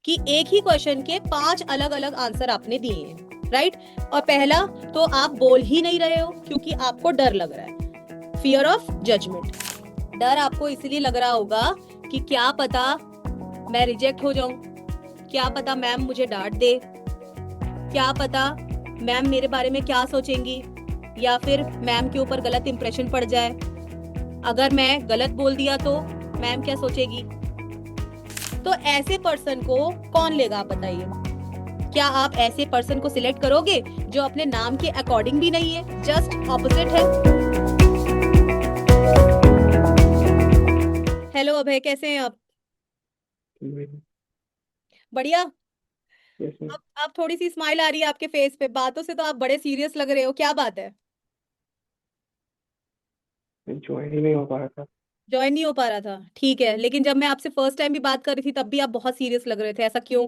कि एक ही क्वेश्चन के 5 अलग अलग आंसर आपने दिए हैं, राइट। और पहला तो आप बोल ही नहीं रहे हो क्योंकि आपको डर लग रहा है, फियर ऑफ जजमेंट। डर आपको इसलिए लग रहा होगा कि क्या पता मैं रिजेक्ट हो जाऊं, क्या पता मैम मुझे डांट दे, क्या पता मैम मेरे बारे में क्या सोचेंगी, या फिर मैम के ऊपर गलत इंप्रेशन पड़ जाए, अगर मैं गलत बोल दिया तो मैम क्या सोचेगी। तो ऐसे पर्सन को कौन लेगा, आप बताइए। क्या आप ऐसे पर्सन को सिलेक्ट करोगे जो अपने नाम के अकॉर्डिंग भी नहीं है, जस्ट ऑपोजिट है। हेलो अभय, कैसे हैं आप? बढ़िया। अब थोड़ी सी स्माइल आ रही है आपके फेस पे, बातों से तो आप बड़े सीरियस लग रहे हो, क्या बात है? ज्वाइन ही नहीं हो पा रहा था। ज्वाइन नहीं हो पा रहा था, ठीक है, लेकिन जब मैं आपसे फर्स्ट टाइम भी बात कर रही थी तब भी आप बहुत सीरियस लग रहे थे, ऐसा क्यों?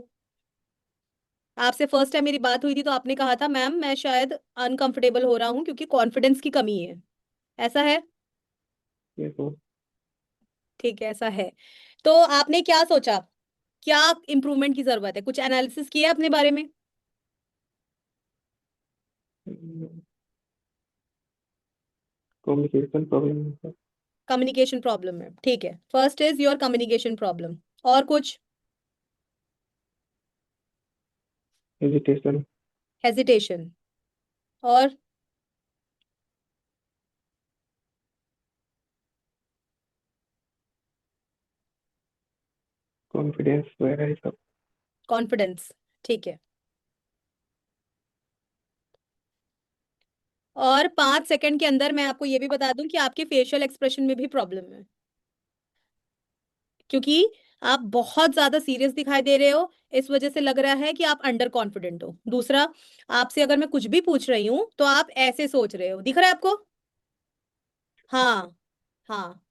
आपसे फर्स्ट टाइम मेरी बात हुई थी तो आपने कहा था मैम मैं शायद अनकंफर्टेबल हो रहा हूँ क्योंकि कॉन्फिडेंस की कमी है, ऐसा है? ये तो ठीक है, ऐसा है। तो आपने क्या सोचा, क्या इम्प्रूवमेंट की जरूरत है, कुछ एनालिसिस किया अपने बारे में? कम्युनिकेशन प्रॉब्लम है। कम्युनिकेशन प्रॉब्लम है, ठीक है, first is your communication problem. और कुछ? हेजिटेशन। हेजिटेशन। और? कॉन्फिडेंस वगैरह ये सब। कॉन्फिडेंस, ठीक है। और 5 सेकंड के अंदर मैं आपको ये भी बता दूं कि आपके फेशियल एक्सप्रेशन में भी प्रॉब्लम है, क्योंकि आप बहुत ज्यादा सीरियस दिखाई दे रहे हो, इस वजह से लग रहा है कि आप अंडर कॉन्फिडेंट हो। दूसरा, आपसे अगर मैं कुछ भी पूछ रही हूं तो आप ऐसे सोच रहे हो, दिख रहा है आपको? हाँ। हाँ,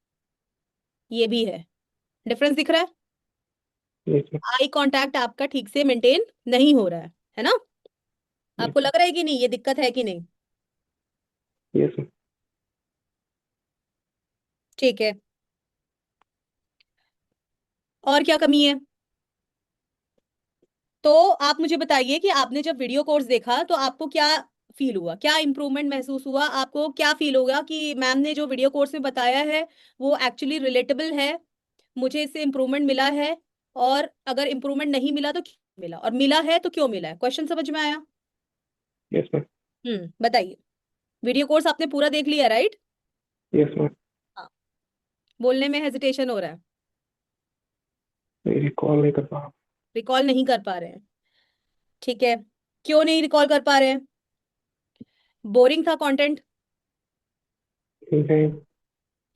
ये भी है, डिफरेंस दिख रहा है। ये सब। आई कांटेक्ट आपका ठीक से मेंटेन नहीं हो रहा है ना? ये आपको लग रहा है कि नहीं, ये दिक्कत है कि नहीं? ये सब। ठीक है। और क्या कमी है? तो आप मुझे बताइए कि आपने जब वीडियो कोर्स देखा तो आपको क्या फील हुआ, क्या इंप्रूवमेंट महसूस हुआ, आपको क्या फील होगा कि मैम ने जो वीडियो कोर्स में बताया है वो एक्चुअली रिलेटेबल है, मुझे इससे इंप्रूवमेंट मिला है, और अगर इंप्रूवमेंट नहीं मिला तो क्यों मिला, और मिला है तो क्यों मिला है? क्वेश्चन समझ में आया? Yes ma'am. बताइए। वीडियो कोर्स आपने पूरा देख लिया, राइट? Yes ma'am. हाँ। बोलने में हेजिटेशन हो रहा है, मैं रिकॉल नहीं कर पा रहा। रिकॉल नहीं कर पा रहे हैं, ठीक है। क्यों नहीं रिकॉल कर पा रहे हैं? बोरिंग था कंटेंट? नहीं।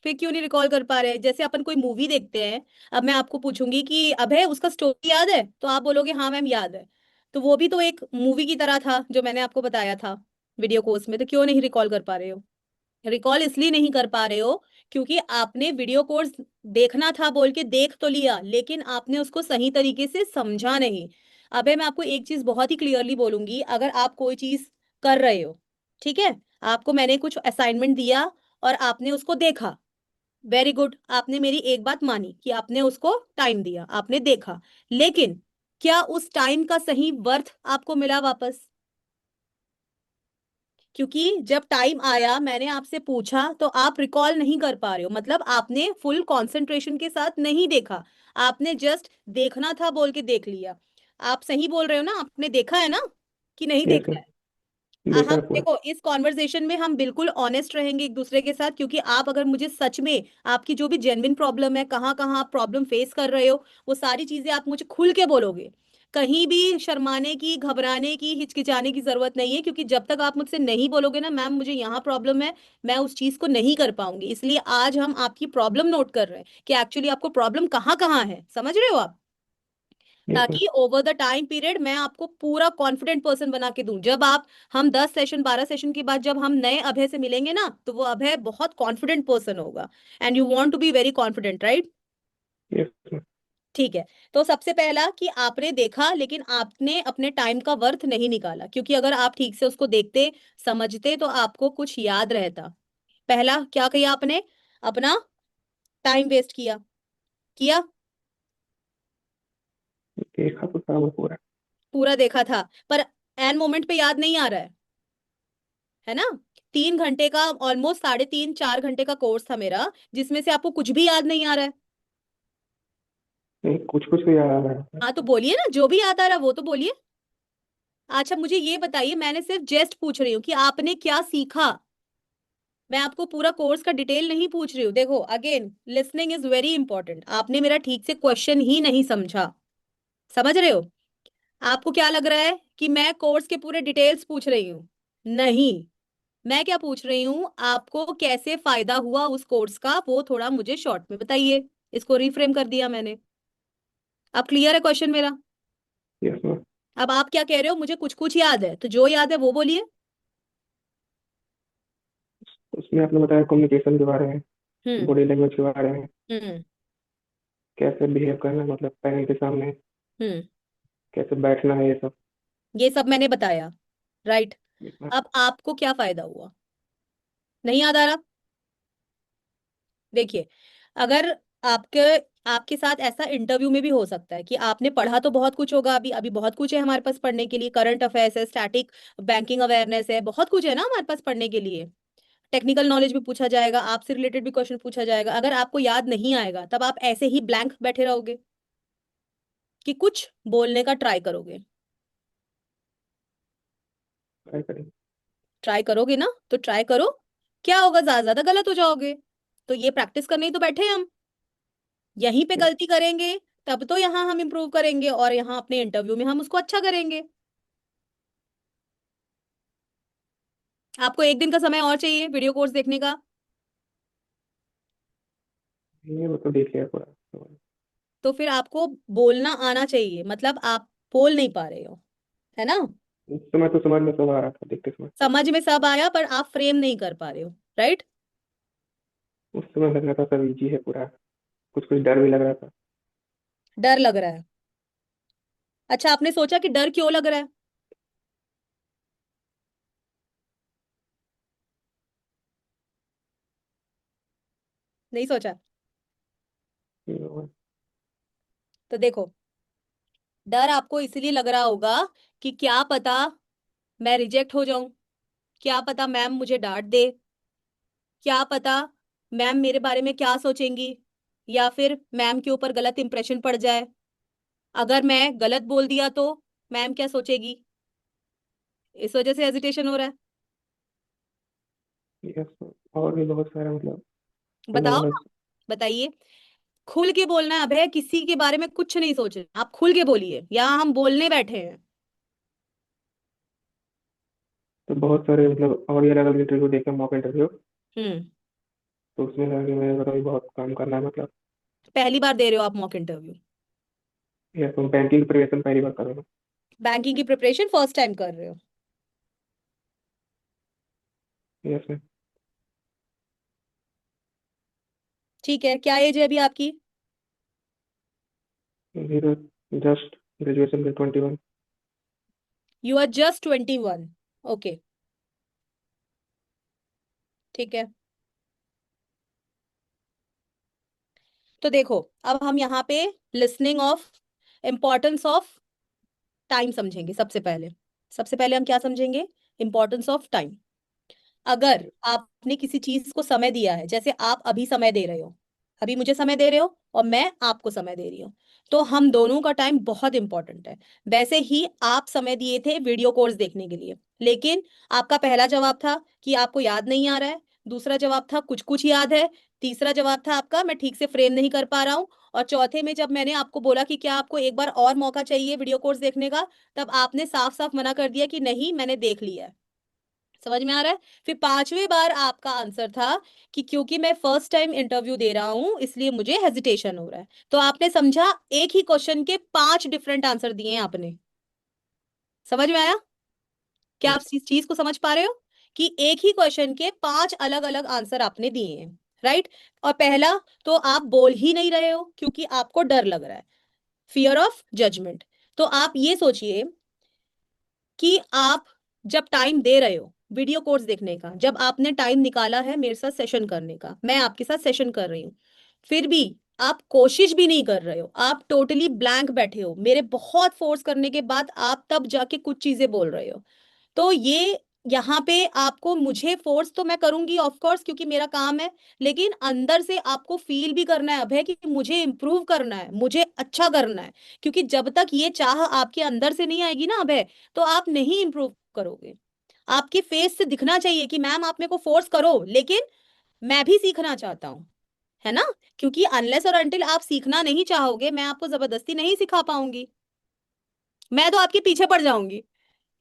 फिर क्यों नहीं रिकॉल कर पा रहे हैं? जैसे अपन कोई मूवी देखते हैं, अब मैं आपको पूछूंगी कि अबे उसका स्टोरी याद है, तो आप बोलोगे हाँ मैम याद है, तो वो भी तो एक मूवी की तरह था जो मैंने आपको बताया था वीडियो कोर्स में, तो क्यों नहीं रिकॉल कर पा रहे हो? रिकॉल इसलिए नहीं कर पा रहे हो क्योंकि आपने वीडियो कोर्स देखना था बोल के देख तो लिया, लेकिन आपने उसको सही तरीके से समझा नहीं। अबे मैं आपको एक चीज बहुत ही क्लियरली बोलूंगी, अगर आप कोई चीज कर रहे हो, ठीक है, आपको मैंने कुछ असाइनमेंट दिया और आपने उसको देखा, वेरी गुड, आपने मेरी एक बात मानी कि आपने उसको टाइम दिया, आपने देखा, लेकिन क्या उस टाइम का सही वर्थ आपको मिला वापस? क्योंकि जब टाइम आया मैंने आपसे पूछा तो आप रिकॉल नहीं कर पा रहे हो, मतलब आपने फुल कंसंट्रेशन के साथ नहीं देखा, आपने जस्ट देखना था बोल के देख लिया। आप सही बोल रहे हो ना, आपने देखा है ना कि नहीं यस देखा है? मैम। देखा हम है पूरा। देखो इस कॉन्वर्सेशन में हम बिल्कुल ऑनेस्ट रहेंगे एक दूसरे के साथ, क्योंकि आप अगर मुझे सच में आपकी जो भी जेन्युइन प्रॉब्लम है, कहाँ कहाँ आप प्रॉब्लम फेस कर रहे हो, वो सारी चीजें आप मुझे खुल के बोलोगे। कहीं भी शर्माने की, घबराने की, हिचकिचाने की जरूरत नहीं है, क्योंकि जब तक आप मुझसे नहीं बोलोगे ना मैम मुझे यहाँ प्रॉब्लम है, मैं उस चीज को नहीं कर पाऊंगी। इसलिए आज हम आपकी प्रॉब्लम नोट कर रहे हैं कि एक्चुअली आपको प्रॉब्लम कहाँ कहाँ है, समझ रहे हो आप? Yes ma'am. ताकि ओवर द टाइम पीरियड मैं आपको पूरा कॉन्फिडेंट पर्सन बना के दूं। जब आप, हम 10 सेशन 12 सेशन के बाद जब हम नए अभय से मिलेंगे ना, तो वो अभय बहुत कॉन्फिडेंट पर्सन होगा, and you want to be very confident, right? Yes ma'am. ठीक है। तो सबसे पहला कि आपने देखा लेकिन आपने अपने टाइम का वर्थ नहीं निकाला, क्योंकि अगर आप ठीक से उसको देखते, समझते, तो आपको कुछ याद रहता। पहला क्या किया आपने? अपना टाइम वेस्ट किया। किया? देखा तो था मैं पूरा। पूरा देखा था, पर एन मोमेंट पे याद नहीं आ रहा है ना? 3 घंटे का, ऑलमोस्ट 3.5 4 घंटे का कोर्स था मेरा, जिसमें से आपको कुछ भी याद नहीं आ रहा है। नहीं, कुछ कुछ तो याद आ रहा है। हाँ तो बोलिए ना, जो भी याद आ रहा है वो तो बोलिए। अच्छा मुझे ये बताइए, मैंने सिर्फ जस्ट पूछ रही हूँ कि आपने क्या सीखा। मैं आपको पूरा कोर्स का डिटेल नहीं पूछ रही हूँ। देखो again, listening is very important. आपने मेरा ठीक से क्वेश्चन ही नहीं समझा। समझ रहे हो? आपको क्या लग रहा है कि मैं कोर्स के पूरे डिटेल्स पूछ रही हूँ? नहीं। मैं क्या पूछ रही हूँ, आपको कैसे फायदा हुआ उस कोर्स का, वो थोड़ा मुझे शॉर्ट में बताइए। इसको रिफ्रेम कर दिया मैंने। अब क्लियर है क्वेश्चन मेरा? Yes ma'am. अब आप क्या कह रहे हो, मुझे कुछ कुछ याद है, तो जो याद है वो बोलिए। उसमें आपने बताया कम्युनिकेशन के बारे में, हम्म। बॉडी लैंग्वेज के बारे में, हम्म। कैसे बिहेव करना है मतलब पेरेंट के सामने, हम्म। कैसे बैठना है, ये सब। ये सब मैंने बताया, राइट? Yes ma'am. अब आपको क्या फायदा हुआ? नहीं याद आ रहा? देखिए, अगर आपके आपके साथ ऐसा इंटरव्यू में भी हो सकता है कि आपने पढ़ा तो बहुत कुछ होगा, अभी अभी बहुत कुछ है हमारे पास पढ़ने के लिए, करंट अफेयर्स है, स्टैटिक बैंकिंग अवेयरनेस है, बहुत कुछ है ना हमारे पास पढ़ने के लिए। टेक्निकल नॉलेज भी पूछा जाएगा, आपसे रिलेटेड भी क्वेश्चन पूछा जाएगा। अगर आपको याद नहीं आएगा, तब आप ऐसे ही ब्लैंक बैठे रहोगे कि कुछ बोलने का ट्राई करोगे? ट्राई करेंगे। ट्राई करोगे ना, तो ट्राई करो। क्या होगा, ज्यादा ज्यादा गलत हो जाओगे। तो ये प्रैक्टिस करने ही तो बैठे हैं हम। यहीं पे यस। गलती करेंगे, तब तो यहाँ हम इम्प्रूव करेंगे, और यहाँ अपने इंटरव्यू में हम उसको अच्छा करेंगे। आपको एक दिन का समय और चाहिए वीडियो कोर्स देखने का। ये वो तो देख लिया पूरा तो। तो फिर आपको बोलना आना चाहिए, मतलब आप बोल नहीं पा रहे हो, है ना? उस समय तो समझ में सब आ रहा था देखते समय। समझ में सब आया, पर आप फ्रेम नहीं कर पा रहे हो, राइट? उस समय लग रहा था सब इजी है पूरा। कुछ कुछ डर भी लग रहा था। डर लग रहा है? अच्छा, आपने सोचा कि डर क्यों लग रहा है? नहीं सोचा? ये तो देखो, डर आपको इसलिए लग रहा होगा कि क्या पता मैं रिजेक्ट हो जाऊं, क्या पता मैम मुझे डांट दे, क्या पता मैम मेरे बारे में क्या सोचेंगी, या फिर मैम के ऊपर गलत इंप्रेशन पड़ जाए। अगर मैं गलत बोल दिया तो मैम क्या सोचेगी? इस वजह से हेजिटेशन हो रहा है। यस। और भी बहुत सारा मतलब बताओ अलग ना, अलग। बताइए। खुल के बोलना है अभय, किसी के बारे में कुछ नहीं सोचना, आप खुल के बोलिए, यहाँ हम बोलने बैठे हैं। तो बहुत सारे मतलब और भी अलग अलग इंटरव्यू देखे, मॉक इंटरव्यू। हम्म। तो उसमें लगा कि मेरे को तो अभी बहुत काम करना है मतलब। पहली बार दे रहे हो आप मॉक इंटरव्यू? यस, मैं बैंकिंग प्रिपरेशन पहली बार कर रहा हूँ। बैंकिंग की प्रिपरेशन फर्स्ट टाइम कर रहे हो? Yes ma'am. ठीक है, क्या एज है अभी आपकी? अभी तो जस्ट ग्रेजुएशन के 21। You are just 21। ओके, ठीक है। तो देखो, अब हम यहाँ पे listening of, importance of time समझेंगे। सबसे पहले हम क्या समझेंगे? Importance of time. अगर आपने किसी चीज को समय दिया है, जैसे आप अभी समय दे रहे हो, अभी मुझे समय दे रहे हो और मैं आपको समय दे रही हूँ, तो हम दोनों का टाइम बहुत इंपॉर्टेंट है। वैसे ही आप समय दिए थे वीडियो कोर्स देखने के लिए, लेकिन आपका पहला जवाब था कि आपको याद नहीं आ रहा है, दूसरा जवाब था कुछ कुछ याद है, तीसरा जवाब था आपका मैं ठीक से फ्रेम नहीं कर पा रहा हूँ, और चौथे में जब मैंने आपको बोला कि क्या आपको एक बार और मौका चाहिए वीडियो कोर्स देखने का, तब आपने साफ साफ मना कर दिया कि नहीं मैंने देख लिया है। समझ में आ रहा है? फिर पांचवी बार आपका आंसर था कि क्योंकि मैं फर्स्ट टाइम इंटरव्यू दे रहा हूं इसलिए मुझे हेजिटेशन हो रहा है। तो आपने समझा, एक ही क्वेश्चन के 5 डिफरेंट आंसर दिए हैं आपने। समझ में आया? क्या आप इस चीज को समझ पा रहे हो कि एक ही क्वेश्चन के 5 अलग अलग आंसर आपने दिए हैं, राइट? और पहला, तो आप बोल ही नहीं रहे हो क्योंकि आपको डर लग रहा है, फियर ऑफ जजमेंट। तो आप ये सोचिए कि आप जब टाइम दे रहे हो वीडियो कोर्स देखने का, जब आपने टाइम निकाला है मेरे साथ सेशन करने का, मैं आपके साथ सेशन कर रही हूँ, फिर भी आप कोशिश भी नहीं कर रहे हो, आप टोटली ब्लैंक बैठे हो, मेरे बहुत फोर्स करने के बाद आप तब जाके कुछ चीजें बोल रहे हो। तो ये यहाँ पे आपको, मुझे फोर्स तो मैं करूंगी ऑफ कोर्स क्योंकि मेरा काम है, लेकिन अंदर से आपको फील भी करना है अभय कि मुझे इम्प्रूव करना है, मुझे अच्छा करना है। क्योंकि जब तक ये चाह आपके अंदर से नहीं आएगी ना अभय, तो आप नहीं इम्प्रूव करोगे। आपके फेस से दिखना चाहिए कि मैम आप मेरे को फोर्स करो, लेकिन मैं भी सीखना चाहता हूँ, है ना? क्योंकि अनलेस और अनटिल आप सीखना नहीं चाहोगे, मैं आपको जबरदस्ती नहीं सिखा पाऊंगी। मैं तो आपके पीछे पड़ जाऊंगी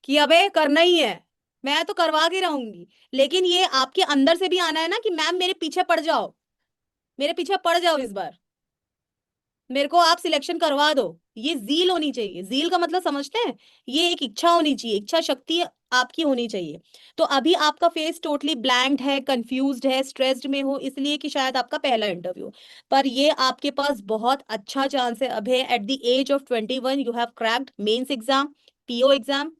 कि अबे करना ही है, मैं तो करवा के रहूंगी। लेकिन ये आपके अंदर से भी आना है ना कि मैम मेरे पीछे पड़ जाओ, मेरे पीछे पड़ जाओ इस बार, मेरे को आप सिलेक्शन करवा दो। ये जील होनी चाहिए। जील का मतलब समझते हैं? ये एक इच्छा होनी चाहिए, इच्छा शक्ति आपकी होनी चाहिए। तो अभी आपका फेस टोटली ब्लैंक्ड है, कंफ्यूज्ड है, स्ट्रेस्ड में हो, इसलिए कि शायद आपका पहला इंटरव्यू। पर ये आपके पास बहुत अच्छा चांस है Abhay. At the age of 21 you have cracked mains exam, PO exam.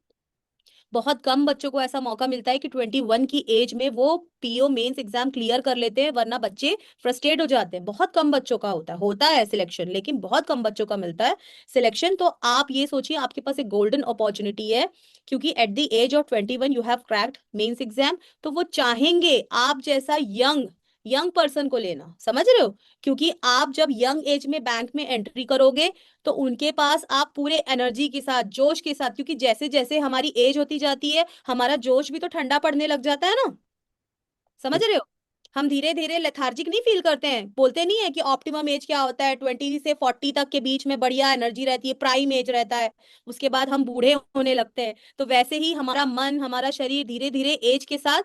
बहुत कम बच्चों को ऐसा मौका मिलता है कि 21 की एज में वो पीओ मेंस एग्जाम क्लियर कर लेते हैं, वरना बच्चे फ्रस्ट्रेट हो जाते हैं। बहुत कम बच्चों का होता है सिलेक्शन, लेकिन बहुत कम बच्चों का मिलता है सिलेक्शन। तो आप ये सोचिए आपके पास एक गोल्डन अपॉर्चुनिटी है, क्योंकि at the age of 21 you have cracked mains exam. तो वो चाहेंगे आप जैसा यंग यंग पर्सन को लेना, समझ रहे हो? क्योंकि आप जब यंग एज में बैंक में एंट्री करोगे, तो उनके पास आप पूरे एनर्जी के साथ, जोश के साथ, क्योंकि जैसे जैसे हमारी एज होती जाती है हमारा जोश भी तो ठंडा पड़ने लग जाता है ना, समझ रहे हो? हम धीरे धीरे लेथार्जिक नहीं फील करते हैं, बोलते नहीं है कि ऑप्टिमम एज क्या होता है, 20 से 40 तक के बीच में बढ़िया एनर्जी रहती है, प्राइम एज रहता है, उसके बाद हम बूढ़े होने लगते हैं। तो वैसे ही हमारा मन, हमारा शरीर धीरे धीरे एज के साथ,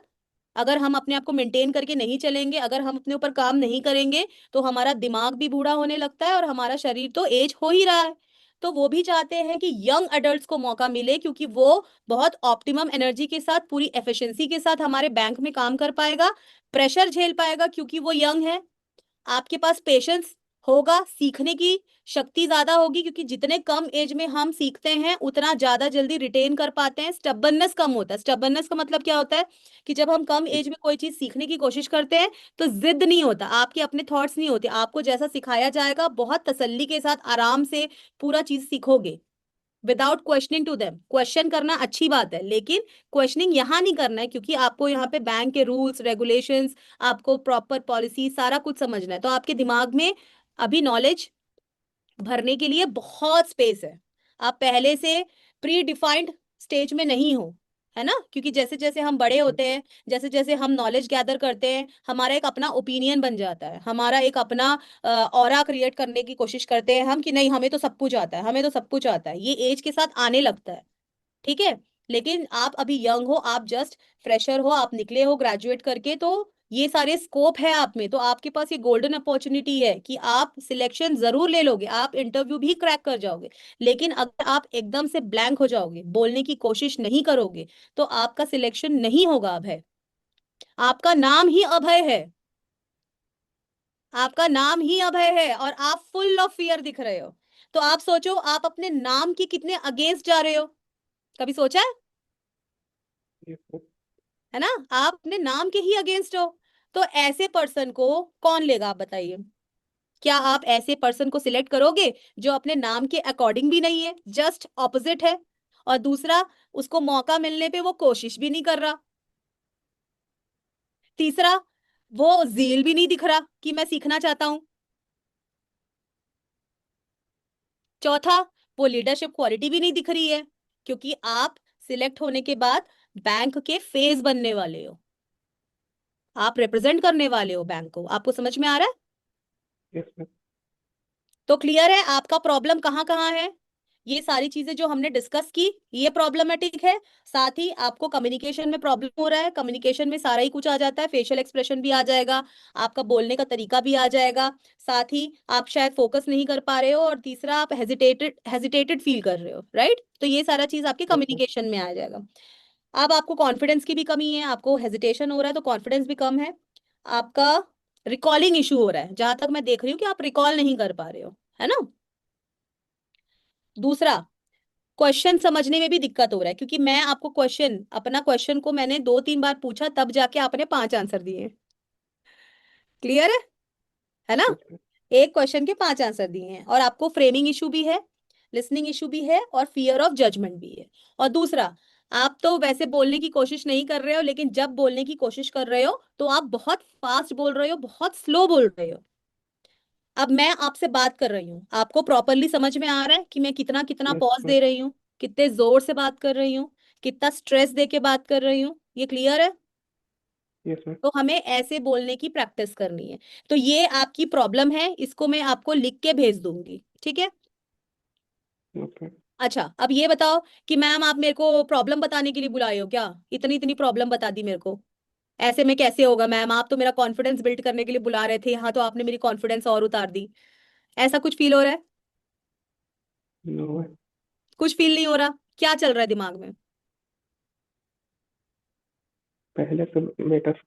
अगर हम अपने आप को मेंटेन करके नहीं चलेंगे, अगर हम अपने ऊपर काम नहीं करेंगे, तो हमारा दिमाग भी बूढ़ा होने लगता है और हमारा शरीर तो एज हो ही रहा है। तो वो भी चाहते हैं कि यंग अडल्ट्स को मौका मिले, क्योंकि वो बहुत ऑप्टिमम एनर्जी के साथ, पूरी एफिशिएंसी के साथ हमारे बैंक में काम कर पाएगा, प्रेशर झेल पाएगा क्योंकि वो यंग है। आपके पास पेशेंस होगा, सीखने की शक्ति ज्यादा होगी, क्योंकि जितने कम एज में हम सीखते हैं उतना ज्यादा जल्दी रिटेन कर पाते हैं। स्टबननेस कम होता है। स्टबननेस का मतलब क्या होता है? कि जब हम कम एज में कोई चीज सीखने की कोशिश करते हैं तो जिद नहीं होता, आपके अपने थॉट्स नहीं होते, आपको जैसा सिखाया जाएगा बहुत तसल्ली के साथ आराम से पूरा चीज सीखोगे, without questioning to them. Question करना अच्छी बात है, लेकिन क्वेश्चनिंग यहाँ नहीं करना है, क्योंकि आपको यहाँ पे बैंक के रूल्स रेगुलेशंस, आपको प्रॉपर पॉलिसी सारा कुछ समझना है। तो आपके दिमाग में अभी नॉलेज भरने के लिए बहुत स्पेस है। आप पहले से प्री डिफाइंड स्टेज में नहीं हो, है ना? क्योंकि जैसे जैसे हम बड़े होते हैं, जैसे जैसे हम नॉलेज गैदर करते हैं, हमारा एक अपना ओपिनियन बन जाता है, हमारा एक अपना ऑरा क्रिएट करने की कोशिश करते हैं हम कि नहीं हमें तो सब कुछ आता है, हमें तो सब कुछ आता है। ये एज के साथ आने लगता है, ठीक है? लेकिन आप अभी यंग हो, आप जस्ट फ्रेशर हो, आप निकले हो ग्रेजुएट करके, तो ये सारे स्कोप है आप में। तो आपके पास ये गोल्डन अपॉर्चुनिटी है कि आप सिलेक्शन जरूर ले लोगे, आप इंटरव्यू भी क्रैक कर जाओगे। लेकिन अगर आप एकदम से ब्लैंक हो जाओगे, बोलने की कोशिश नहीं करोगे, तो आपका सिलेक्शन नहीं होगा अभय। आपका नाम ही अभय है, आपका नाम ही अभय है, और आप फुल ऑफ फियर दिख रहे हो। तो आप सोचो आप अपने नाम के कितने अगेंस्ट जा रहे हो, कभी सोचा है ना? आप अपने नाम के ही अगेंस्ट हो। तो ऐसे पर्सन को कौन लेगा, आप बताइए? क्या आप ऐसे पर्सन को सिलेक्ट करोगे जो अपने नाम के अकॉर्डिंग भी नहीं है, जस्ट ऑपोजिट है? और दूसरा, उसको मौका मिलने पे वो कोशिश भी नहीं कर रहा। तीसरा, वो जील भी नहीं दिख रहा कि मैं सीखना चाहता हूं। चौथा, वो लीडरशिप क्वालिटी भी नहीं दिख रही है, क्योंकि आप सिलेक्ट होने के बाद बैंक के फेस बनने वाले हो, आप रिप्रेजेंट करने वाले हो बैंक को। आपको समझ में आ रहा है? Yes ma'am. तो क्लियर है आपका प्रॉब्लम कहाँ कहाँ है? ये सारी चीजें जो हमने डिस्कस की, ये प्रॉब्लमेटिक है। साथ ही आपको कम्युनिकेशन में प्रॉब्लम हो रहा है, कम्युनिकेशन में सारा ही कुछ आ जाता है, फेशियल एक्सप्रेशन भी आ जाएगा, आपका बोलने का तरीका भी आ जाएगा। साथ ही आप शायद फोकस नहीं कर पा रहे हो, और तीसरा आप हेजिटेटेड हेजिटेटेड फील कर रहे हो, राइट? तो ये सारा चीज आपके यस मैम। कम्युनिकेशन में आ जाएगा। अब आपको कॉन्फिडेंस की भी कमी है, आपको हेजिटेशन हो रहा है तो कॉन्फिडेंस भी कम है। आपका रिकॉलिंग इशू हो रहा है, जहां तक मैं देख रही हूँ कि आप रिकॉल नहीं कर पा रहे हो, है ना? दूसरा, क्वेश्चन समझने में भी दिक्कत हो रहा है, क्योंकि मैं आपको क्वेश्चन, अपना क्वेश्चन को मैंने 2-3 बार पूछा, तब जाके आपने 5 आंसर दिए। क्लियर है ना? Yes ma'am. एक क्वेश्चन के 5 आंसर दिए हैं, और आपको फ्रेमिंग इशू भी है, लिसनिंग इशू भी है, और फियर ऑफ जजमेंट भी है। और दूसरा, आप तो वैसे बोलने की कोशिश नहीं कर रहे हो, लेकिन जब बोलने की कोशिश कर रहे हो तो आप बहुत फास्ट बोल रहे हो, बहुत स्लो बोल रहे हो। अब मैं आपसे बात कर रही हूँ, आपको प्रॉपरली समझ में आ रहा है कि मैं कितना कितना यस पॉज मैम। दे रही हूँ, कितने जोर से बात कर रही हूँ, कितना स्ट्रेस दे के बात कर रही हूँ, ये क्लियर है? Yes ma'am. तो हमें ऐसे बोलने की प्रैक्टिस करनी है। तो ये आपकी प्रॉब्लम है, इसको मैं आपको लिख के भेज दूंगी, ठीक है? ओके। अच्छा, अब ये बताओ कि मैम आप मेरे को प्रॉब्लम बताने के लिए बुलाए हो क्या? इतनी इतनी प्रॉब्लम बता दी मेरे को, ऐसे में कैसे होगा मैम? आप तो मेरा कॉन्फिडेंस बिल्ड करने के लिए बुला रहे थे यहाँ, तो आपने मेरी कॉन्फिडेंस और उतार दी। ऐसा कुछ फील हो रहा है? No ma'am. कुछ फील नहीं हो रहा? क्या चल रहा है दिमाग में? पहले से बेटर।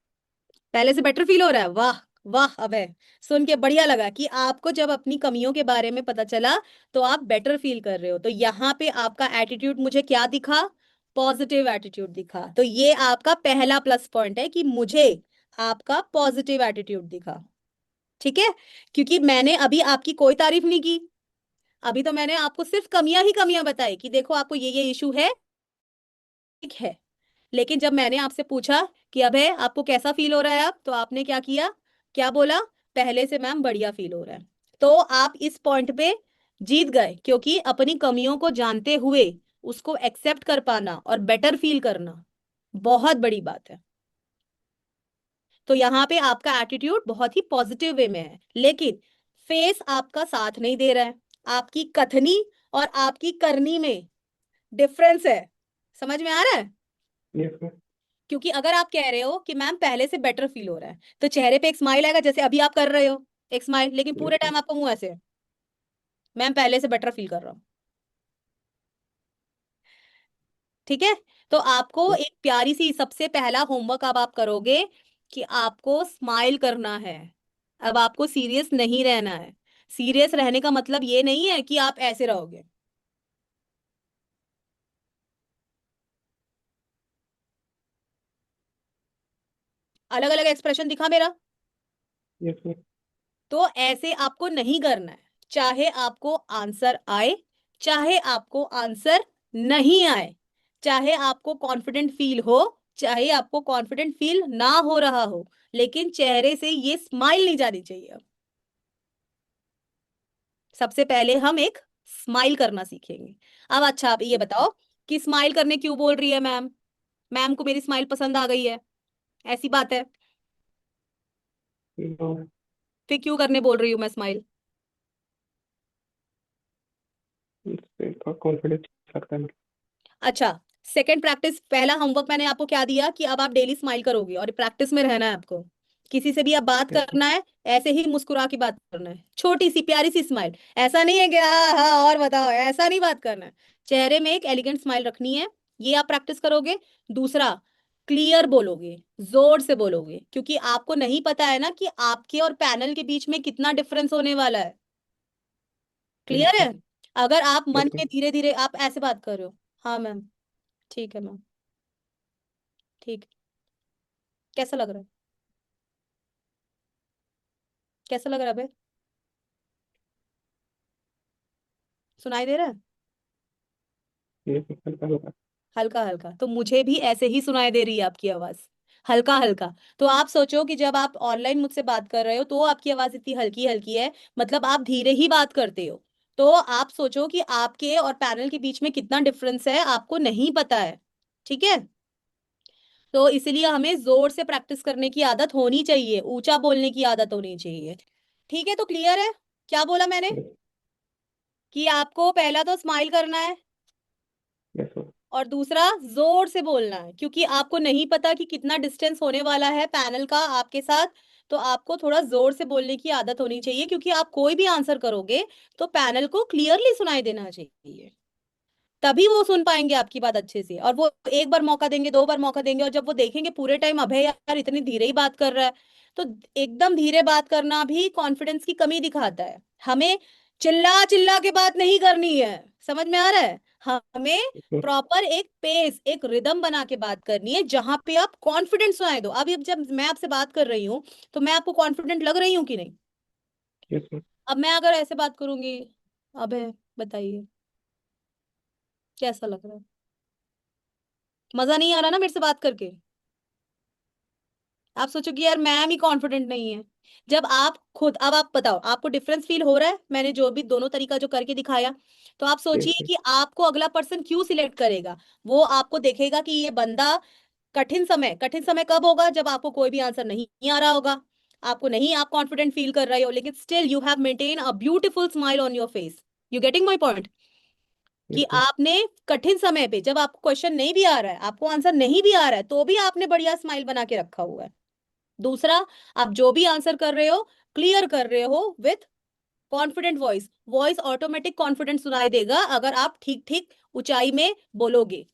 पहले से बेटर फील हो रहा है? वाह वाह, अबे सुन के बढ़िया लगा कि आपको जब अपनी कमियों के बारे में पता चला तो आप बेटर फील कर रहे हो। तो यहाँ पे आपका एटीट्यूड मुझे क्या दिखा? पॉजिटिव एटीट्यूड दिखा। तो ये आपका पहला प्लस पॉइंट है कि मुझे आपका पॉजिटिव एटीट्यूड दिखा। ठीक है? क्योंकि मैंने अभी आपकी कोई तारीफ नहीं की, अभी तो मैंने आपको सिर्फ कमियां ही कमियां बताई कि देखो आपको ये इशू है, ठीक है। लेकिन जब मैंने आपसे पूछा कि अब है आपको कैसा फील हो रहा है, अब तो आपने क्या किया, क्या बोला? पहले से मैम बढ़िया फील हो रहा है। तो आप इस पॉइंट पे जीत गए, क्योंकि अपनी कमियों को जानते हुए उसको एक्सेप्ट कर पाना और बेटर फील करना बहुत बड़ी बात है। तो यहाँ पे आपका एटीट्यूड बहुत ही पॉजिटिव वे में है, लेकिन फेस आपका साथ नहीं दे रहा है। आपकी कथनी और आपकी करनी में डिफरेंस है। समझ में आ रहा है? Yes ma'am. क्योंकि अगर आप कह रहे हो कि मैम पहले से बेटर फील हो रहा है, तो चेहरे पे एक स्माइल आएगा, जैसे अभी आप कर रहे हो एक स्माइल, लेकिन पूरे यस मैम। टाइम आपका मुंह ऐसे है, मैम पहले से बेटर फील कर रहा हूँ। ठीक है? तो आपको एक प्यारी सी सबसे पहला होमवर्क अब आप करोगे कि आपको स्माइल करना है। अब आपको सीरियस नहीं रहना है। सीरियस रहने का मतलब ये नहीं है कि आप ऐसे रहोगे। अलग अलग एक्सप्रेशन दिखा मेरा? Yes ma'am. तो ऐसे आपको नहीं करना है। चाहे आपको आंसर आए, चाहे आपको आंसर नहीं आए, चाहे आपको कॉन्फिडेंट फील हो, चाहे आपको कॉन्फिडेंट फील ना हो रहा हो, लेकिन चेहरे से ये स्माइल नहीं जानी चाहिए। सबसे पहले हम एक स्माइल करना सीखेंगे। अब अच्छा, आप ये बताओ कि स्माइल करने क्यों बोल रही है मैम? मैम को मेरी स्माइल पसंद आ गई है, ऐसी बात है? नो। फिर क्यों करने बोल रही हूँ मैं स्माइल? इससे थोड़ा कॉन्फिडेंस लगता है। अच्छा, सेकंड प्रैक्टिस, पहला होमवर्क मैंने आपको क्या दिया कि अब आप डेली स्माइल करोगे और प्रैक्टिस में रहना है आपको। किसी से भी आप बात यस मैम। करना है, ऐसे ही मुस्कुरा के बात करना है, छोटी सी प्यारी सी स्माइल। ऐसा नहीं है कि हाँ हाँ और बताओ, ऐसा नहीं बात करना है। चेहरे में एक एलिगेंट स्माइल रखनी है, ये आप प्रैक्टिस करोगे। दूसरा, क्लियर बोलोगे, जोर से बोलोगे, क्योंकि आपको नहीं पता है ना कि आपके और पैनल के बीच में कितना डिफरेंस होने वाला है। यस क्लियर है? मैम। अगर आप मन यस में मैम। धीरे धीरे आप ऐसे बात कर रहे हो, हाँ मैम, ठीक है मैम, ठीक, कैसा लग रहा है? कैसा लग रहा है बे? सुनाई दे रहा है? यस मैम, हल्का हल्का। हल्का हल्का? तो मुझे भी ऐसे ही सुनाई दे रही है आपकी आवाज, हल्का हल्का। तो आप सोचो कि जब आप ऑनलाइन मुझसे बात कर रहे हो तो आपकी आवाज इतनी हल्की हल्की है, मतलब आप धीरे ही बात करते हो। तो आप सोचो कि आपके और पैनल के बीच में कितना डिफरेंस है, आपको नहीं पता है। ठीक है? तो इसलिए हमें जोर से प्रैक्टिस करने की आदत होनी चाहिए, ऊंचा बोलने की आदत होनी चाहिए। ठीक है? तो क्लियर है क्या बोला मैंने? यस। कि आपको पहला तो स्माइल करना है, यस मैम। और दूसरा जोर से बोलना है, क्योंकि आपको नहीं पता कि कितना डिस्टेंस होने वाला है पैनल का आपके साथ। तो आपको थोड़ा जोर से बोलने की आदत होनी चाहिए, क्योंकि आप कोई भी आंसर करोगे तो पैनल को क्लियरली सुनाई देना चाहिए, तभी वो सुन पाएंगे आपकी बात अच्छे से। और वो एक बार मौका देंगे, दो बार मौका देंगे, और जब वो देखेंगे पूरे टाइम अभय यार इतनी धीरे ही बात कर रहा है, तो एकदम धीरे बात करना भी कॉन्फिडेंस की कमी दिखाता है। हमें चिल्ला चिल्ला के बात नहीं करनी है। समझ में आ रहा है? हमें यस मैम। प्रॉपर एक पेस, एक रिदम बना के बात करनी है, जहां पे आप कॉन्फिडेंस सुनाए दो। अभी अब जब मैं आपसे बात कर रही हूँ, तो मैं आपको कॉन्फिडेंट लग रही हूँ कि नहीं? Yes ma'am. अब मैं अगर ऐसे बात करूंगी, अब है, बताइए कैसा लग रहा है? मजा नहीं आ रहा ना मेरे से बात करके? आप सोचो कि यार मैम ही कॉन्फिडेंट नहीं है। जब आप खुद, अब आप बताओ आपको डिफरेंस फील हो रहा है मैंने जो भी दोनों तरीका जो करके दिखाया? तो आप यस सोचिए मैम। कि आपको अगला पर्सन क्यों सिलेक्ट करेगा। वो आपको देखेगा कि ये बंदा, कठिन समय कब होगा, जब आपको कोई भी आंसर नहीं आ रहा होगा, आपको नहीं, आप कॉन्फिडेंट फील कर रहे हो, लेकिन still you have maintain a beautiful smile on your face. You getting my point? कि यस मैम। आपने कठिन समय पे, जब आपको क्वेश्चन नहीं भी आ रहा है, आपको आंसर नहीं भी आ रहा है, तो भी आपने बढ़िया स्माइल बना के रखा हुआ है। दूसरा, आप जो भी आंसर कर रहे हो, क्लियर कर रहे हो with confident voice. Voice automatic confident सुनाई देगा अगर आप ठीक ठीक ऊंचाई में बोलोगे,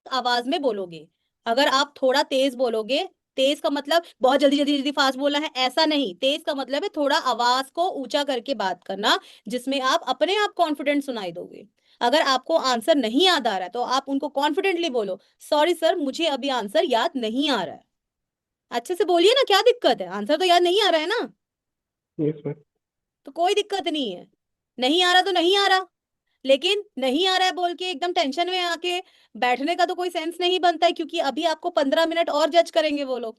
आवाज में बोलोगे। अगर आप थोड़ा तेज बोलोगे, तेज का मतलब बहुत जल्दी जल्दी जल्दी फास्ट बोलना है ऐसा नहीं, तेज का मतलब है थोड़ा आवाज को ऊंचा करके बात करना, जिसमें आप अपने आप कॉन्फिडेंट सुनाई दोगे। अगर आपको आंसर नहीं याद आ रहा है तो आप उनको कॉन्फिडेंटली बोलो, सॉरी सर मुझे अभी आंसर याद नहीं आ रहा है। अच्छे से बोलिए ना, क्या दिक्कत है? आंसर तो याद नहीं आ रहा है ना, यस मैम। तो कोई दिक्कत नहीं है। नहीं आ रहा तो नहीं आ रहा, लेकिन नहीं आ रहा है बोल के एकदम टेंशन में आके बैठने का तो कोई सेंस नहीं बनता है, क्योंकि अभी आपको 15 मिनट और जज करेंगे वो लोग।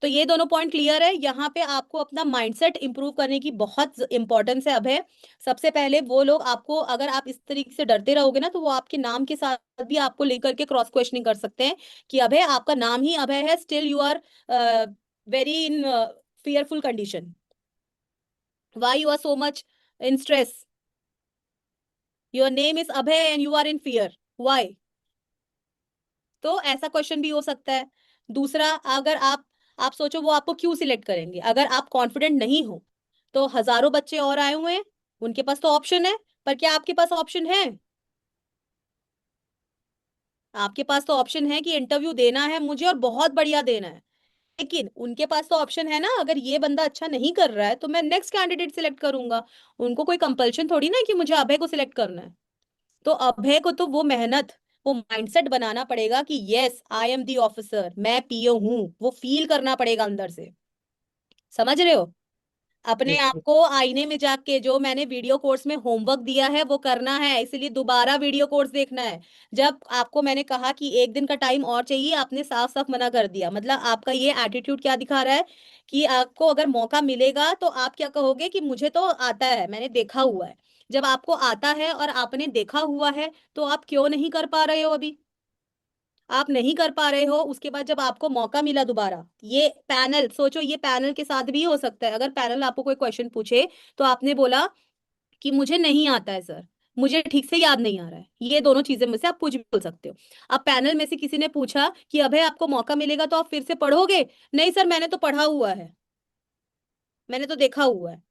तो ये दोनों पॉइंट क्लियर है। यहाँ पे आपको अपना माइंडसेट इंप्रूव करने की बहुत इंपॉर्टेंस है। अब है, सबसे पहले वो लोग आपको, अगर आप इस तरीके से डरते रहोगे ना, तो वो आपके नाम के साथ भी आपको लेकर के क्रॉस क्वेश्चनिंग कर सकते हैं कि अभय, आपका नाम ही अभय है, still you are very in fearful condition, why you are so much in stress, your name is abhay and you are in fear, why? तो ऐसा क्वेश्चन भी हो सकता है। दूसरा, अगर आप सोचो वो आपको क्यों सिलेक्ट करेंगे, अगर आप कॉन्फिडेंट नहीं हो, तो हजारों बच्चे और आए हुए हैं, उनके पास तो ऑप्शन है, पर क्या आपके पास ऑप्शन है? आपके पास तो ऑप्शन है कि इंटरव्यू देना है मुझे और बहुत बढ़िया देना है, लेकिन उनके पास तो ऑप्शन है ना, अगर ये बंदा अच्छा नहीं कर रहा है तो मैं नेक्स्ट कैंडिडेट सिलेक्ट करूंगा। उनको कोई कंपल्शन थोड़ी ना है कि मुझे अभय को सिलेक्ट करना है। तो अभय को तो वो मेहनत, वो माइंडसेट बनाना पड़ेगा कि yes I am the officer, मैं पीओ हूं, वो फील करना पड़ेगा अंदर से। समझ रहे हो? अपने यस आप मैम। को आईने में जाके, जो मैंने वीडियो कोर्स में होमवर्क दिया है वो करना है, इसलिए दोबारा वीडियो कोर्स देखना है। जब आपको मैंने कहा कि एक दिन का टाइम और चाहिए, आपने साफ साफ मना कर दिया, मतलब आपका ये एटीट्यूड क्या दिखा रहा है कि आपको अगर मौका मिलेगा तो आप क्या कहोगे कि मुझे तो आता है, मैंने देखा हुआ है। जब आपको आता है और आपने देखा हुआ है, तो आप क्यों नहीं कर पा रहे हो अभी? आप नहीं कर पा रहे हो, उसके बाद जब आपको मौका मिला दोबारा, ये पैनल सोचो, ये पैनल के साथ भी हो सकता है। अगर पैनल आपको कोई क्वेश्चन पूछे तो आपने बोला कि मुझे नहीं आता है सर, मुझे ठीक से याद नहीं आ रहा है, ये दोनों चीजें में से आप कुछ भी बोल सकते हो। अब पैनल में से किसी ने पूछा कि अभय आपको मौका मिलेगा तो आप फिर से पढ़ोगे? नहीं सर मैंने तो पढ़ा हुआ है, मैंने तो देखा हुआ है।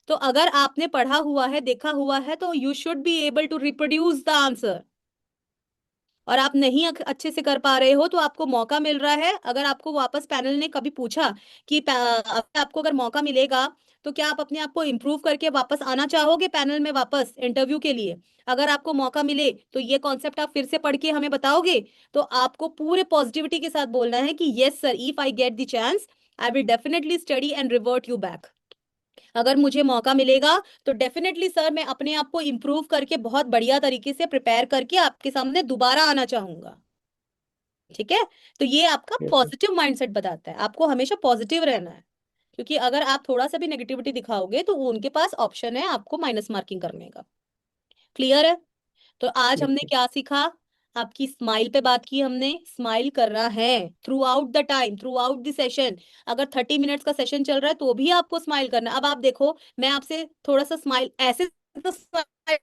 तो अगर आपने पढ़ा हुआ है, देखा हुआ है, तो you should be able to reproduce the answer. और आप नहीं अच्छे से कर पा रहे हो, तो आपको मौका मिल रहा है। अगर आपको वापस पैनल ने कभी पूछा कि आपको अगर मौका मिलेगा तो क्या आप अपने आप को इम्प्रूव करके वापस आना चाहोगे पैनल में वापस इंटरव्यू के लिए? अगर आपको मौका मिले तो ये कॉन्सेप्ट आप फिर से पढ़ के हमें बताओगे? तो आपको पूरे पॉजिटिविटी के साथ बोलना है कि yes sir, if I get the chance I will definitely study and revert you back. अगर मुझे मौका मिलेगा तो डेफिनेटली सर मैं अपने आप को इम्प्रूव करके बहुत बढ़िया तरीके से प्रिपेयर करके आपके सामने दोबारा आना चाहूंगा। ठीक है? तो ये आपका यस मैम। पॉजिटिव माइंडसेट बताता है, आपको हमेशा पॉजिटिव रहना है। क्योंकि अगर आप थोड़ा सा भी नेगेटिविटी दिखाओगे तो उनके पास ऑप्शन है आपको माइनस मार्किंग करने का। क्लियर है? तो आज यस हमने मैम। क्या सीखा? आपकी स्माइल पे बात की हमने, स्माइल करना है through out the time, through out the session. अगर 30 मिनट्स का सेशन चल रहा है तो भी आपको स्माइल करना है। अब आप देखो, मैं आपसे थोड़ा सा स्माइल, ऐसे तो स्माइल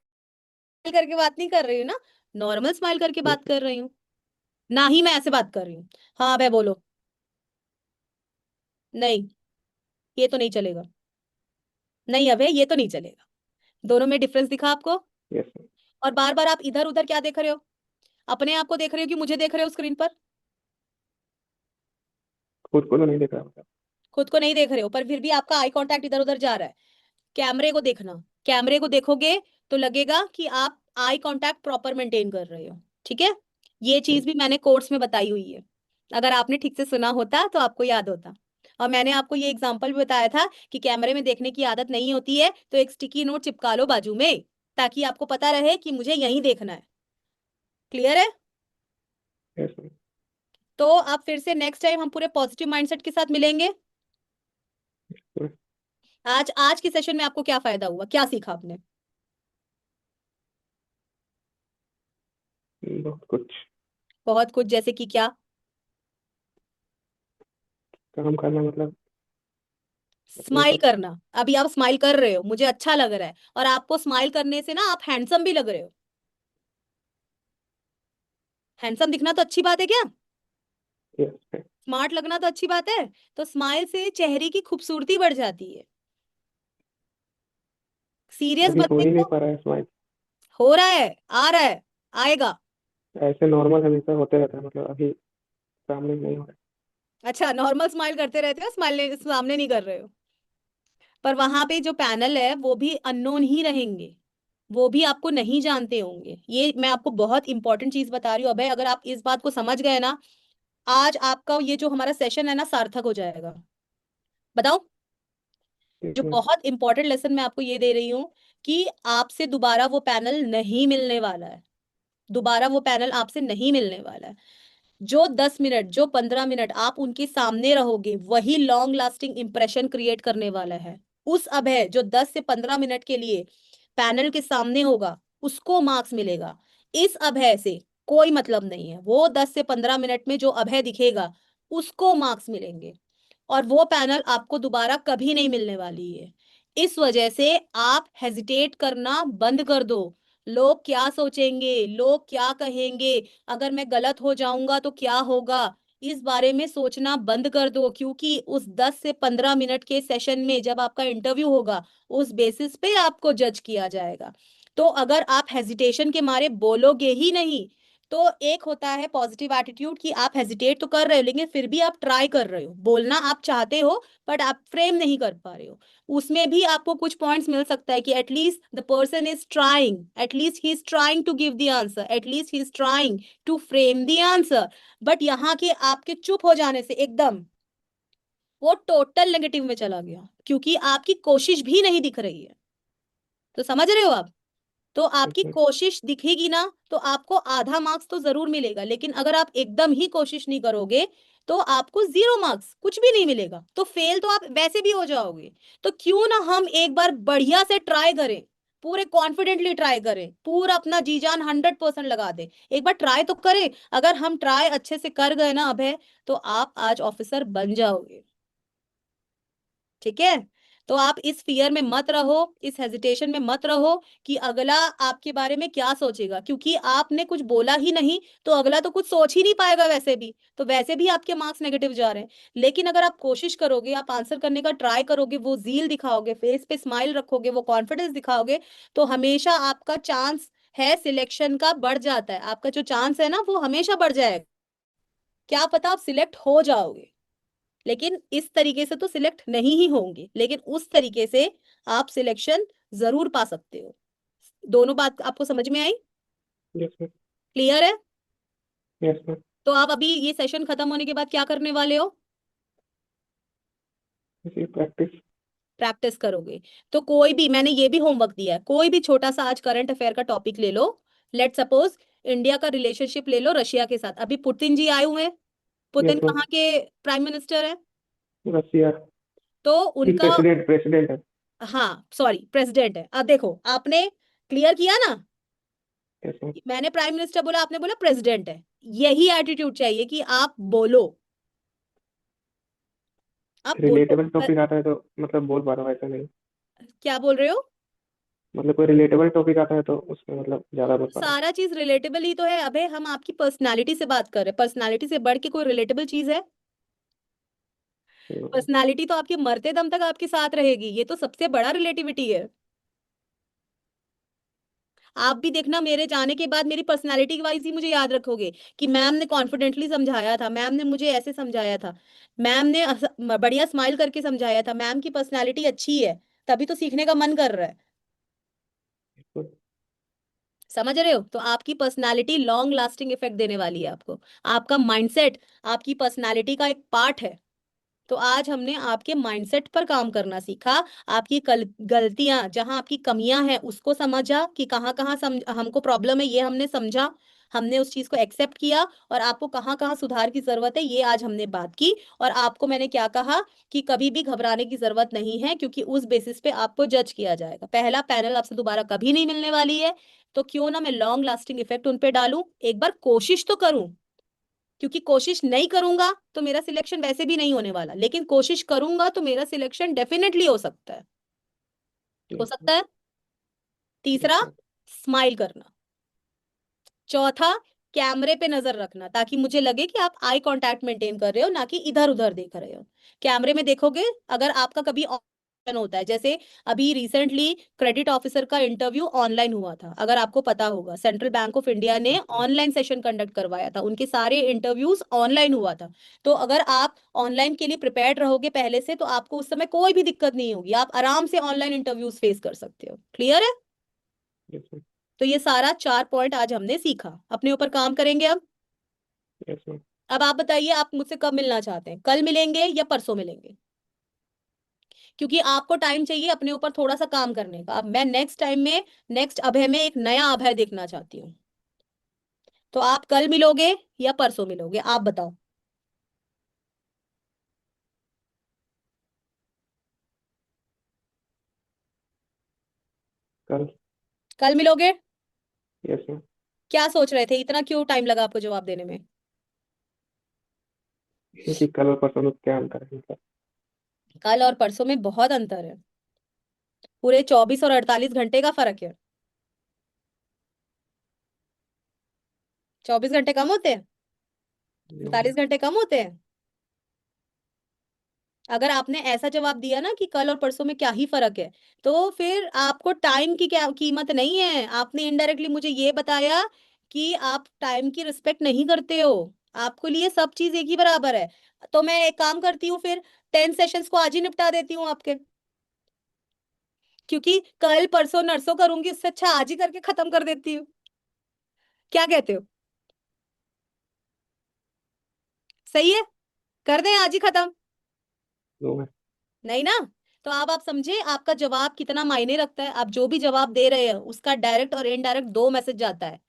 करके बात नहीं कर रही हूँ ना, नॉर्मल स्माइल करके यस बात कर रही हूँ, ना ही मैं ऐसे बात कर रही हूँ। हाँ भाई बोलो। नहीं, ये तो नहीं चलेगा। नहीं अबे, ये तो नहीं चलेगा। दोनों में डिफरेंस दिखा आपको? मैम। Yes ma'am. और बार बार आप इधर उधर क्या देख रहे हो? अपने आप को देख रहे हो कि मुझे देख रहे हो स्क्रीन पर? खुद को तो नहीं देख रहा मतलब। खुद को नहीं देख रहे हो, पर फिर भी आपका आई कांटेक्ट इधर उधर जा रहा है। कैमरे को देखना, कैमरे को देखोगे तो लगेगा कि आप आई कांटेक्ट प्रॉपर मेंटेन कर रहे हो। ठीक है? ये चीज भी मैंने कोर्स में बताई हुई है, अगर आपने ठीक से सुना होता तो आपको याद होता। और मैंने आपको ये एग्जांपल भी बताया था कि कैमरे में देखने की आदत नहीं होती है तो एक स्टिकी नोट चिपका लो बाजू में, ताकि आपको पता रहे कि मुझे यहीं देखना है। क्लियर है? Yes ma'am. तो आप फिर से नेक्स्ट टाइम हम पूरे पॉजिटिव माइंडसेट के साथ मिलेंगे। आज आज की सेशन में आपको क्या फायदा हुआ, क्या सीखा आपने? बहुत कुछ। बहुत कुछ, जैसे कि क्या? काम करना मतलब अपने स्माइल ऊपर। करना। अभी आप स्माइल कर रहे हो, मुझे अच्छा लग रहा है, और आपको स्माइल करने से ना आप हैंडसम भी लग रहे हो। हैंडसम दिखना तो अच्छी बात है क्या? यस। स्मार्ट लगना तो अच्छी बात है। तो स्माइल से चेहरे की खूबसूरती बढ़ जाती है। सीरियस अभी हो बंदे ही नहीं को पा रहा है स्माइल। हो रहा है, आ रहा है, आएगा। ऐसे नॉर्मल हमेशा होते रहता है, मतलब अभी सामने नहीं हो रहा अच्छा, नॉर्मल स्माइल करते रहते हो, स्माइल सामने नहीं कर रहे हो। पर वहां पे जो पैनल है वो भी अननोन ही रहेंगे, वो भी आपको नहीं जानते होंगे। ये मैं आपको बहुत इंपॉर्टेंट चीज बता रही हूँ अभय, अगर आप इस बात को समझ गए ना, आज आपका ये जो हमारा सेशन है ना सार्थक हो जाएगा। बताओ। है। जो इसमें बहुत इंपॉर्टेंट लेसन मैं आपको ये दे रही हूँ कि आपसे दोबारा वो पैनल नहीं मिलने वाला है। दोबारा वो पैनल आपसे नहीं मिलने वाला है। जो 10 मिनट, जो 15 मिनट आप उनके सामने रहोगे, वही लॉन्ग लास्टिंग इंप्रेशन क्रिएट करने वाला है। उस अभय जो 10 से 15 मिनट के लिए पैनल के सामने होगा, उसको मार्क्स मिलेगा। इस अभय से कोई मतलब नहीं है। वो 10 से 15 मिनट में जो अभय दिखेगा, उसको मार्क्स मिलेंगे। और वो पैनल आपको दोबारा कभी नहीं मिलने वाली है। इस वजह से आप हेजिटेट करना बंद कर दो। लोग क्या सोचेंगे, लोग क्या कहेंगे, अगर मैं गलत हो जाऊंगा तो क्या होगा, इस बारे में सोचना बंद कर दो। क्योंकि उस 10 से 15 मिनट के सेशन में जब आपका इंटरव्यू होगा, उस बेसिस पे आपको जज किया जाएगा। तो अगर आप हेजिटेशन के मारे बोलोगे ही नहीं, तो एक होता है पॉजिटिव एटीट्यूड कि आप हेजिटेट तो कर रहे हो लेकिन फिर भी आप ट्राई कर रहे हो, बोलना आप चाहते हो बट आप फ्रेम नहीं कर पा रहे हो। उसमें भी आपको कुछ पॉइंट्स मिल सकता है कि at least the person is trying, at least he is trying to give the answer, at least he is trying to frame the answer. But यहाँ के आपके चुप हो जाने से एकदम वो टोटल नेगेटिव में चला गया, क्योंकि आपकी कोशिश भी नहीं दिख रही है। तो समझ रहे हो आप? तो आपकी इसमें कोशिश दिखेगी ना, तो आपको आधा मार्क्स तो जरूर मिलेगा। लेकिन अगर आप एकदम ही कोशिश नहीं करोगे, तो आपको 0 मार्क्स, कुछ भी नहीं मिलेगा। तो फेल तो आप वैसे भी हो जाओगे। तो क्यों ना हम एक बार बढ़िया से ट्राई करें, पूरे कॉन्फिडेंटली ट्राई करें, पूरा अपना जी जान 100% लगा दे, एक बार ट्राई तो करें। अगर हम ट्राई अच्छे से कर गए ना अभय, तो आप आज ऑफिसर बन जाओगे। ठीक है? तो आप इस फियर में मत रहो, इस हेजिटेशन में मत रहो कि अगला आपके बारे में क्या सोचेगा, क्योंकि आपने कुछ बोला ही नहीं तो अगला तो कुछ सोच ही नहीं पाएगा वैसे भी, तो वैसे भी आपके मार्क्स नेगेटिव जा रहे हैं। लेकिन अगर आप कोशिश करोगे, आप आंसर करने का ट्राई करोगे, वो जील दिखाओगे, फेस पे स्माइल रखोगे, वो कॉन्फिडेंस दिखाओगे, तो हमेशा आपका चांस है सिलेक्शन का बढ़ जाता है। आपका जो चांस है ना वो हमेशा बढ़ जाएगा। क्या पता आप सिलेक्ट हो जाओगे, लेकिन इस तरीके से तो सिलेक्ट नहीं ही होंगे, लेकिन उस तरीके से आप सिलेक्शन जरूर पा सकते हो। दोनों बात आपको समझ में आई? Yes ma'am. क्लियर है? Yes ma'am. तो आप अभी ये सेशन खत्म होने के बाद क्या करने वाले हो? इसी प्रैक्टिस। प्रैक्टिस करोगे। तो कोई भी, मैंने ये भी होमवर्क दिया है, कोई भी छोटा सा आज करंट अफेयर का टॉपिक ले लो। लेट सपोज इंडिया का रिलेशनशिप ले लो रशिया के साथ। अभी पुतिन जी आए हुए हैं। Putin yes ma'am. कहाँ के प्राइम मिनिस्टर है? रसिया। तो नहीं, उनका, प्रेसिडेंट प्रेसिडेंट है। हाँ सॉरी, प्रेसिडेंट है। अब देखो, आपने क्लियर किया ना, यस मैम। मैंने प्राइम मिनिस्टर बोला, आपने बोला प्रेसिडेंट है। यही एटीट्यूड चाहिए कि आप बोलो, आप बोलो। रिलेटेबल टॉपिक आता है तो मतलब बोल पा रहा हूँ, ऐसा नहीं। क्या बोल रहे हो? मतलब कोई रिलेटेबल टॉपिक आता है तो उसमें मतलब ज्यादा बोल पा रहा सारा चीज रिलेटेबल ही तो है अबे, हम आपकी पर्सनालिटी से बात कर रहे हैं। पर्सनालिटी से बढ़ के कोई रिलेटेबल चीज है? हूँ। पर्सनालिटी तो आपके मरते दम तक आपके साथ रहेगी, ये तो सबसे बड़ा रिलेटिविटी है। आप भी देखना, मेरे जाने के बाद मेरी पर्सनालिटी वाइज ही मुझे याद रखोगे कि मैम ने कॉन्फिडेंटली समझाया था, मैम ने मुझे ऐसे समझाया था, मैम ने बढ़िया स्माइल करके समझाया था, मैम की पर्सनालिटी अच्छी है, तभी तो सीखने का मन कर रहा है। समझ रहे हो? तो आपकी पर्सनालिटी लॉन्ग लास्टिंग इफेक्ट देने वाली है आपको। आपका माइंडसेट आपकी पर्सनालिटी का एक पार्ट है। तो आज हमने आपके माइंडसेट पर काम करना सीखा, आपकी गलतियां, जहां आपकी कमियां हैं उसको समझा कि कहाँ कहाँ हमको प्रॉब्लम है, ये हमने समझा, हमने उस चीज को एक्सेप्ट किया, और आपको कहाँ कहाँ सुधार की जरूरत है ये आज हमने बात की। और आपको मैंने क्या कहा कि कभी भी घबराने की जरूरत नहीं है, क्योंकि उस बेसिस पे आपको जज किया जाएगा। पहला पैनल आपसे दोबारा कभी नहीं मिलने वाली है, तो क्यों ना मैं लॉन्ग लास्टिंग इफेक्ट उन पे डालूं, एक बार कोशिश तो करूं। क्योंकि कोशिश नहीं करूंगा तो मेरा सिलेक्शन वैसे भी नहीं होने वाला, लेकिन कोशिश करूंगा तो मेरा सिलेक्शन डेफिनेटली हो सकता है। हो यस मैम। सकता है। तीसरा, यस मैम। स्माइल करना। चौथा, कैमरे पे नजर रखना, ताकि मुझे लगे कि आप आई कांटेक्ट मेंटेन कर रहे हो, ना कि इधर उधर देख रहे हो। कैमरे में देखोगे, अगर आपका कभी ऑप्शन होता है, जैसे अभी रिसेंटली क्रेडिट ऑफिसर का इंटरव्यू ऑनलाइन हुआ था, अगर आपको पता होगा, सेंट्रल बैंक ऑफ इंडिया ने ऑनलाइन सेशन कंडक्ट करवाया था, उनके सारे इंटरव्यूज ऑनलाइन हुआ था। तो अगर आप ऑनलाइन के लिए प्रिपेयर्ड रहोगे पहले से, तो आपको उस समय कोई भी दिक्कत नहीं होगी, आप आराम से ऑनलाइन इंटरव्यूज फेस कर सकते हो। क्लियर है। Yes ma'am. तो ये सारा 4 पॉइंट आज हमने सीखा, अपने ऊपर काम करेंगे अब। Yes ma'am. अब आप बताइए, आप मुझसे कब मिलना चाहते हैं, कल मिलेंगे या परसों मिलेंगे? क्योंकि आपको टाइम चाहिए अपने ऊपर थोड़ा सा काम करने का। अब मैं नेक्स्ट टाइम में, नेक्स्ट अभय में एक नया अभय देखना चाहती हूँ। तो आप कल मिलोगे या परसों मिलोगे, आप बताओ। कल। कल मिलोगे? Yes ma'am. क्या सोच रहे थे, इतना क्यों टाइम लगा आपको जवाब देने में? क्योंकि कल और परसों में क्या अंतर है मतलब? कल और परसों में बहुत अंतर है, पूरे 24 और 48 घंटे का फर्क है। 24 घंटे कम होते हैं? No ma'am. 48 घंटे कम होते हैं? अगर आपने ऐसा जवाब दिया ना कि कल और परसों में क्या ही फर्क है, तो फिर आपको टाइम की क्या कीमत नहीं है। आपने इनडायरेक्टली मुझे ये बताया कि आप टाइम की रिस्पेक्ट नहीं करते हो, आपको लिए सब चीज एक ही बराबर है। तो मैं एक काम करती हूँ फिर, 10 सेशंस को आज ही निपटा देती हूँ आपके। क्योंकि कल परसों नरसों करूंगी, उससे अच्छा आज ही करके खत्म कर देती हूँ। क्या कहते हो? सही है, कर दें आज ही खत्म? No ma'am. नहीं ना। तो अब आप समझे आपका जवाब कितना मायने रखता है। आप जो भी जवाब दे रहे हो उसका डायरेक्ट और इनडायरेक्ट दो मैसेज जाता है।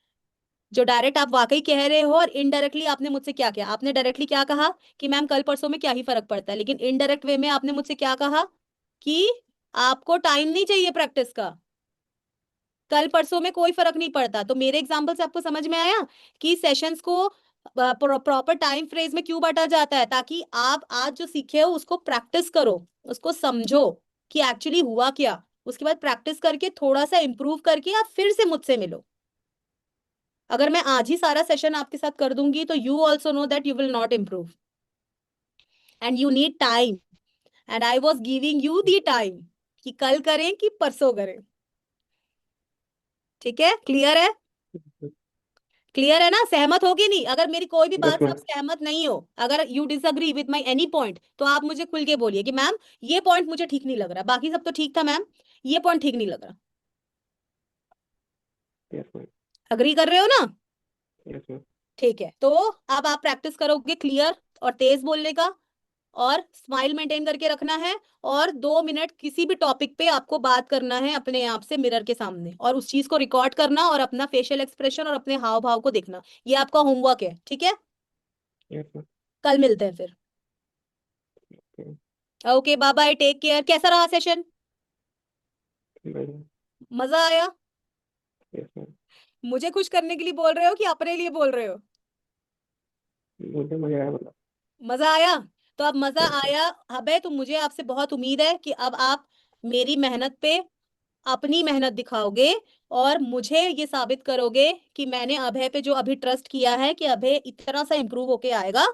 जो डायरेक्ट आप वाकई कह रहे हो, और इनडायरेक्टली आपने मुझसे क्या किया, आपने डायरेक्टली क्या कहा कि मैम कल परसों में क्या ही फर्क पड़ता है, लेकिन इनडायरेक्ट वे में आपने मुझसे क्या कहा कि आपको टाइम नहीं चाहिए प्रैक्टिस का, कल परसों में कोई फर्क नहीं पड़ता। तो मेरे एग्जाम्पल से आपको समझ में आया कि सेशंस को प्रॉपर टाइम फ्रेज में क्यों बांटा जाता है, ताकि आप आज जो सीखे हो उसको प्रैक्टिस करो, उसको समझो कि एक्चुअली हुआ क्या। उसके बाद प्रैक्टिस करके थोड़ा सा इंप्रूव करके आप फिर से मुझसे मिलो। अगर मैं आज ही सारा सेशन आपके साथ कर दूंगी, तो you also know that you will not improve, and you need time, and I was giving you the time कि कल करें कि परसों करें। ठीक है, क्लियर है? क्लियर है ना? सहमत हो कि नहीं? अगर मेरी कोई भी यस बात से आप मैम। सहमत नहीं हो, अगर you disagree with my any point, तो आप मुझे खुल के बोलिए कि मैम ये पॉइंट मुझे ठीक नहीं लग रहा, बाकी सब तो ठीक था मैम, ये पॉइंट ठीक नहीं लग रहा। Yes ma'am. अग्री कर रहे हो ना? Yes ma'am. ठीक है, तो अब आप प्रैक्टिस करोगे क्लियर और तेज बोलने का, और स्माइल मेंटेन करके रखना है, और 2 मिनट किसी भी टॉपिक पे आपको बात करना है अपने आप से मिरर के सामने, और उस चीज को रिकॉर्ड करना, और अपना फेशियल एक्सप्रेशन और अपने हाव भाव को देखना। ये आपका होमवर्क है, ठीक है? Yes ma'am. कल मिलते हैं फिर। Okay. Okay, bye bye, take care. कैसा रहा सेशन? बढ़िया। मजा आया? Yes ma'am. मुझे खुश करने के लिए बोल रहे हो कि अपने लिए बोल रहे हो? मुझे मजा आया मतलब। मजा आया? तो अब मजा यस मैम। आया अबे, तो मुझे आपसे बहुत उम्मीद है कि अब आप मेरी मेहनत पे अपनी मेहनत दिखाओगे, और मुझे ये साबित करोगे कि मैंने अभय पे जो अभी ट्रस्ट किया है कि अभय इतना सा इंप्रूव होके आएगा,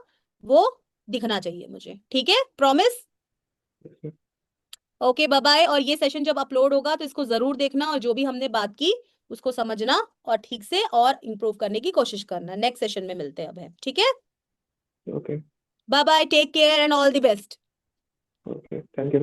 वो दिखना चाहिए मुझे। ठीक है, promise? Yes ma'am. Okay, bye bye. और ये सेशन जब अपलोड होगा तो इसको जरूर देखना, और जो भी हमने बात की उसको समझना, और ठीक से और इम्प्रूव करने की कोशिश करना। नेक्स्ट सेशन में मिलते हैं अब, है ठीक है? Okay. Bye bye, take care and all the best. Okay, thank you.